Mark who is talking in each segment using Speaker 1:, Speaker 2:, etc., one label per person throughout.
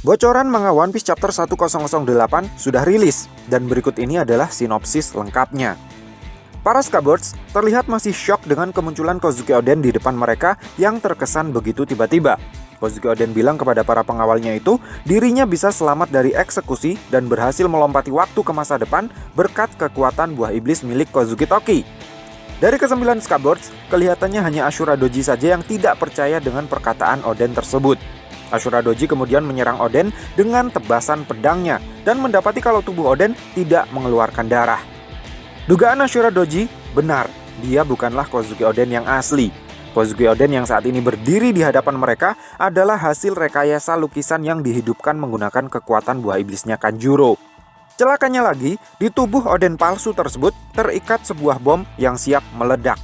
Speaker 1: Bocoran manga One Piece chapter 1008 sudah rilis, dan berikut ini adalah sinopsis lengkapnya. Para Scabbards terlihat masih syok dengan kemunculan Kozuki Oden di depan mereka yang terkesan begitu tiba-tiba. Kozuki Oden bilang kepada para pengawalnya itu, dirinya bisa selamat dari eksekusi dan berhasil melompati waktu ke masa depan berkat kekuatan buah iblis milik Kozuki Toki. Dari ke-9 Scabbards, kelihatannya hanya Ashura Doji saja yang tidak percaya dengan perkataan Oden tersebut. Ashura Doji kemudian menyerang Oden dengan tebasan pedangnya dan mendapati kalau tubuh Oden tidak mengeluarkan darah. Dugaan Ashura Doji benar, dia bukanlah Kozuki Oden yang asli. Kozuki Oden yang saat ini berdiri di hadapan mereka adalah hasil rekayasa lukisan yang dihidupkan menggunakan kekuatan buah iblisnya Kanjuro. Celakanya lagi, di tubuh Oden palsu tersebut terikat sebuah bom yang siap meledak.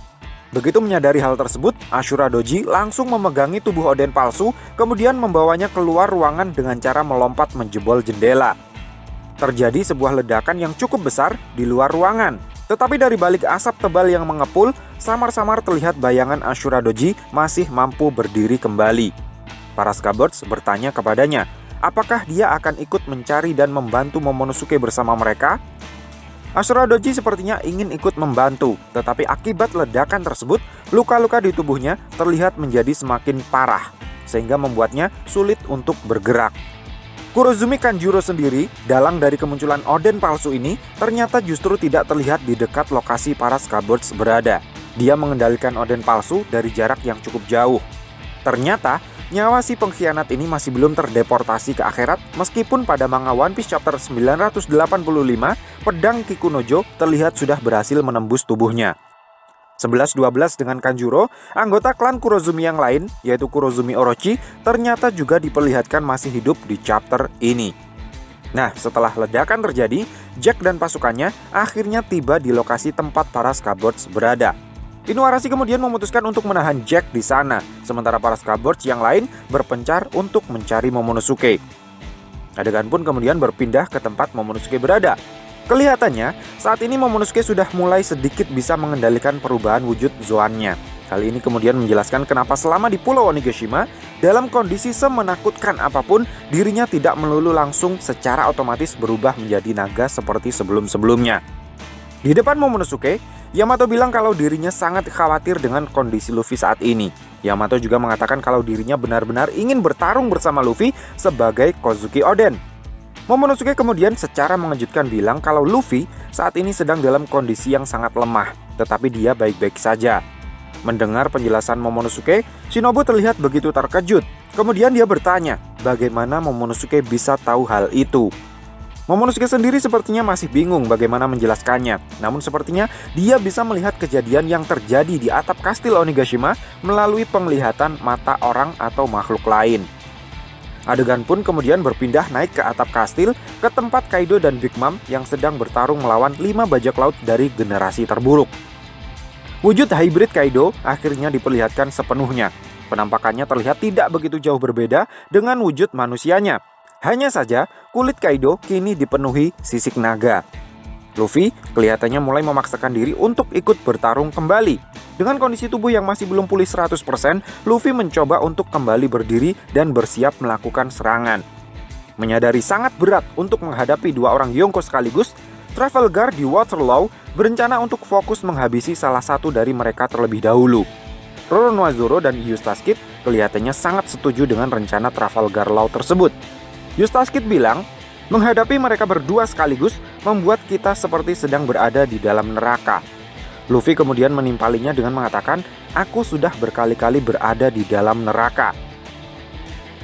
Speaker 1: Begitu menyadari hal tersebut, Ashura Doji langsung memegangi tubuh Oden palsu, kemudian membawanya keluar ruangan dengan cara melompat menjebol jendela. Terjadi sebuah ledakan yang cukup besar di luar ruangan. Tetapi dari balik asap tebal yang mengepul, samar-samar terlihat bayangan Ashura Doji masih mampu berdiri kembali. Para Scabbards bertanya kepadanya, apakah dia akan ikut mencari dan membantu Momonosuke bersama mereka? Ashura Doji sepertinya ingin ikut membantu, tetapi akibat ledakan tersebut, luka-luka di tubuhnya terlihat menjadi semakin parah, sehingga membuatnya sulit untuk bergerak. Kurozumi Kanjuro sendiri, dalang dari kemunculan Oden palsu ini, ternyata justru tidak terlihat di dekat lokasi para Scabbards berada. Dia mengendalikan Oden palsu dari jarak yang cukup jauh. Ternyata, nyawa si pengkhianat ini masih belum terdeportasi ke akhirat, meskipun pada manga One Piece chapter 985, pedang Kikunojo terlihat sudah berhasil menembus tubuhnya. 11-12 dengan Kanjuro, anggota klan Kurozumi yang lain, yaitu Kurozumi Orochi, ternyata juga diperlihatkan masih hidup di chapter ini. Nah, setelah ledakan terjadi, Jack dan pasukannya akhirnya tiba di lokasi tempat para Scabbards berada. Inuarashi kemudian memutuskan untuk menahan Jack di sana, sementara para Scabbards yang lain berpencar untuk mencari Momonosuke. Adegan pun kemudian berpindah ke tempat Momonosuke berada. Kelihatannya, saat ini Momonosuke sudah mulai sedikit bisa mengendalikan perubahan wujud Zoan-nya. Hal ini kemudian menjelaskan kenapa selama di Pulau Onigashima, dalam kondisi semenakutkan apapun, dirinya tidak melulu langsung secara otomatis berubah menjadi naga seperti sebelum-sebelumnya. Di depan Momonosuke, Yamato bilang kalau dirinya sangat khawatir dengan kondisi Luffy saat ini. Yamato juga mengatakan kalau dirinya benar-benar ingin bertarung bersama Luffy sebagai Kozuki Oden. Momonosuke kemudian secara mengejutkan bilang kalau Luffy saat ini sedang dalam kondisi yang sangat lemah, tetapi dia baik-baik saja. Mendengar penjelasan Momonosuke, Shinobu terlihat begitu terkejut. Kemudian dia bertanya, bagaimana Momonosuke bisa tahu hal itu? Momonosuke sendiri sepertinya masih bingung bagaimana menjelaskannya. Namun sepertinya dia bisa melihat kejadian yang terjadi di atap kastil Onigashima melalui penglihatan mata orang atau makhluk lain. Adegan pun kemudian berpindah naik ke atap kastil ke tempat Kaido dan Big Mom yang sedang bertarung melawan 5 bajak laut dari generasi terburuk. Wujud hybrid Kaido akhirnya diperlihatkan sepenuhnya. Penampakannya terlihat tidak begitu jauh berbeda dengan wujud manusianya. Hanya saja kulit Kaido kini dipenuhi sisik naga. Luffy kelihatannya mulai memaksakan diri untuk ikut bertarung kembali. Dengan kondisi tubuh yang masih belum pulih 100%, Luffy mencoba untuk kembali berdiri dan bersiap melakukan serangan. Menyadari sangat berat untuk menghadapi 2 orang Yonko sekaligus, Trafalgar di Waterloo berencana untuk fokus menghabisi salah satu dari mereka terlebih dahulu. Roronoa-Zoro dan Eustace Kid kelihatannya sangat setuju dengan rencana Trafalgar Law tersebut. Eustace Kid bilang, menghadapi mereka berdua sekaligus membuat kita seperti sedang berada di dalam neraka. Luffy kemudian menimpalinya dengan mengatakan, aku sudah berkali-kali berada di dalam neraka.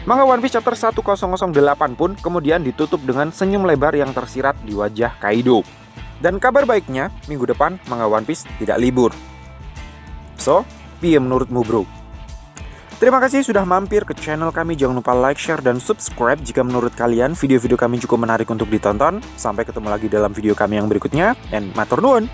Speaker 1: Manga One Piece chapter 1008 pun kemudian ditutup dengan senyum lebar yang tersirat di wajah Kaido. Dan kabar baiknya, minggu depan manga One Piece tidak libur. So, piye menurutmu bro? Terima kasih sudah mampir ke channel kami. Jangan lupa like, share, dan subscribe jika menurut kalian video-video kami cukup menarik untuk ditonton. Sampai ketemu lagi dalam video kami yang berikutnya. And matur nuwun.